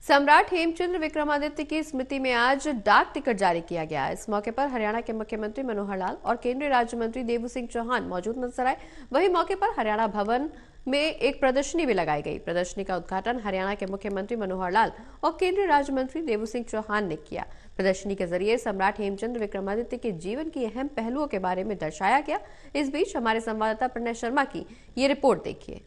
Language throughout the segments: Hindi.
सम्राट हेमचंद्र विक्रमादित्य की स्मृति में आज डाक टिकट जारी किया गया। इस मौके पर हरियाणा के मुख्यमंत्री मनोहर लाल और केंद्रीय राज्य मंत्री देवू सिंह चौहान मौजूद नजर आए। वहीं मौके पर हरियाणा भवन में एक प्रदर्शनी भी लगाई गई। प्रदर्शनी का उद्घाटन हरियाणा के मुख्यमंत्री मनोहर लाल और केंद्रीय राज्य मंत्री देवू सिंह चौहान ने किया। प्रदर्शनी के जरिए सम्राट हेमचंद्र विक्रमादित्य के जीवन की अहम पहलुओं के बारे में दर्शाया गया। इस बीच हमारे संवाददाता प्रणय शर्मा की ये रिपोर्ट देखिए।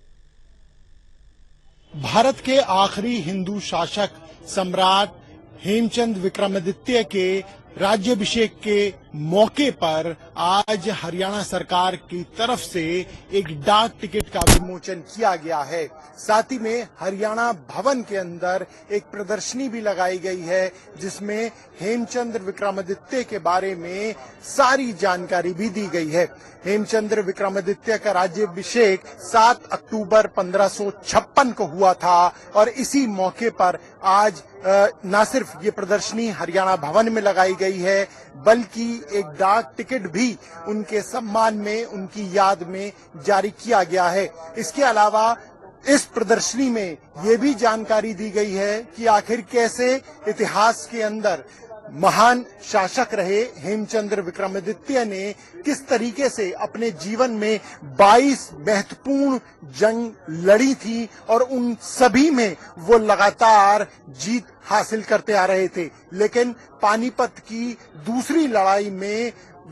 भारत के आखिरी हिंदू शासक सम्राट हेमचंद विक्रमादित्य के राज्याभिषेक के मौके पर आज हरियाणा सरकार की तरफ से एक डाक टिकट का विमोचन किया गया है। साथ ही में हरियाणा भवन के अंदर एक प्रदर्शनी भी लगाई गई है, जिसमें हेमचंद्र विक्रमादित्य के बारे में सारी जानकारी भी दी गई है। हेमचंद्र विक्रमादित्य का राज्याभिषेक 7 अक्टूबर 1556 को हुआ था और इसी मौके पर आज न सिर्फ ये प्रदर्शनी हरियाणा भवन में लगाई गई है, बल्कि एक डाक टिकट भी उनके सम्मान में, उनकी याद में जारी किया गया है। इसके अलावा इस प्रदर्शनी में ये भी जानकारी दी गई है कि आखिर कैसे इतिहास के अंदर महान शासक रहे हेमचंद्र विक्रमादित्य ने किस तरीके से अपने जीवन में 22 महत्वपूर्ण जंग लड़ी थी और उन सभी में वो लगातार जीत हासिल करते आ रहे थे। लेकिन पानीपत की दूसरी लड़ाई में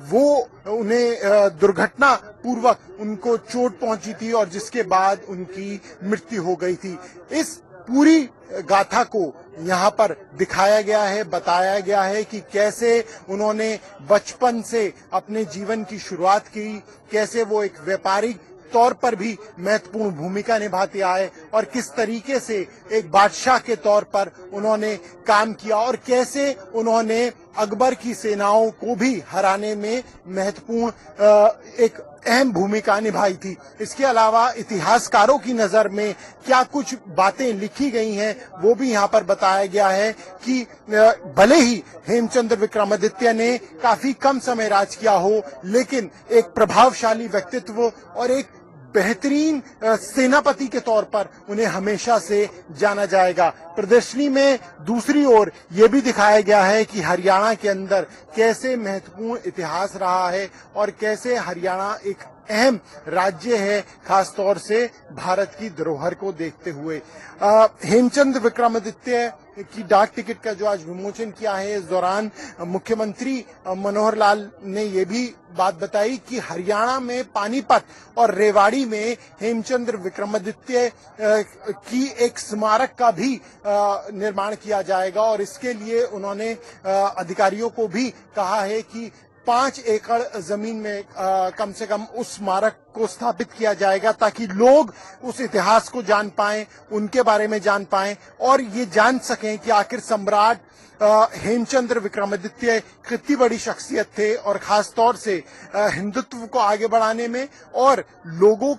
वो उन्हें दुर्घटना पूर्वक उनको चोट पहुंची थी और जिसके बाद उनकी मृत्यु हो गई थी। इस पूरी गाथा को यहाँ पर दिखाया गया है, बताया गया है कि कैसे उन्होंने बचपन से अपने जीवन की शुरुआत की, कैसे वो एक व्यापारिक तौर पर भी महत्वपूर्ण भूमिका निभाते आए और किस तरीके से एक बादशाह के तौर पर उन्होंने काम किया और कैसे उन्होंने अकबर की सेनाओं को भी हराने में महत्वपूर्ण एक अहम भूमिका निभाई थी। इसके अलावा इतिहासकारों की नजर में क्या कुछ बातें लिखी गई हैं वो भी यहाँ पर बताया गया है कि भले ही हेमचंद्र विक्रमादित्य ने काफी कम समय राज किया हो, लेकिन एक प्रभावशाली व्यक्तित्व और एक बेहतरीन सेनापति के तौर पर उन्हें हमेशा से जाना जाएगा। प्रदर्शनी में दूसरी ओर ये भी दिखाया गया है कि हरियाणा के अंदर कैसे महत्वपूर्ण इतिहास रहा है और कैसे हरियाणा एक अहम राज्य है, खास तौर से भारत की धरोहर को देखते हुए। हेमचंद्र विक्रमादित्य की डाक टिकट का जो आज विमोचन किया है, इस दौरान मुख्यमंत्री मनोहर लाल ने ये भी बात बताई कि हरियाणा में पानीपत और रेवाड़ी में हेमचंद्र विक्रमादित्य की एक स्मारक का भी निर्माण किया जाएगा और इसके लिए उन्होंने अधिकारियों को भी कहा है कि 5 एकड़ जमीन में कम से कम उस स्मारक को स्थापित किया जाएगा ताकि लोग उस इतिहास को जान पाएं, उनके बारे में जान पाएं और ये जान सकें कि आखिर सम्राट हेमचंद्र विक्रमादित्य कितनी बड़ी शख्सियत थे और खास तौर से हिंदुत्व को आगे बढ़ाने में और लोगों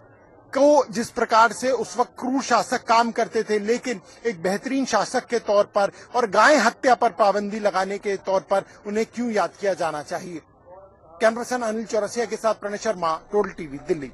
को जिस प्रकार से उस वक्त क्रूर शासक काम करते थे, लेकिन एक बेहतरीन शासक के तौर पर और गाय हत्या पर पाबंदी लगाने के तौर पर उन्हें क्यों याद किया जाना चाहिए। कैमरा पर्सन अनिल चौरसिया के साथ प्रणय शर्मा, टोटल टीवी, दिल्ली।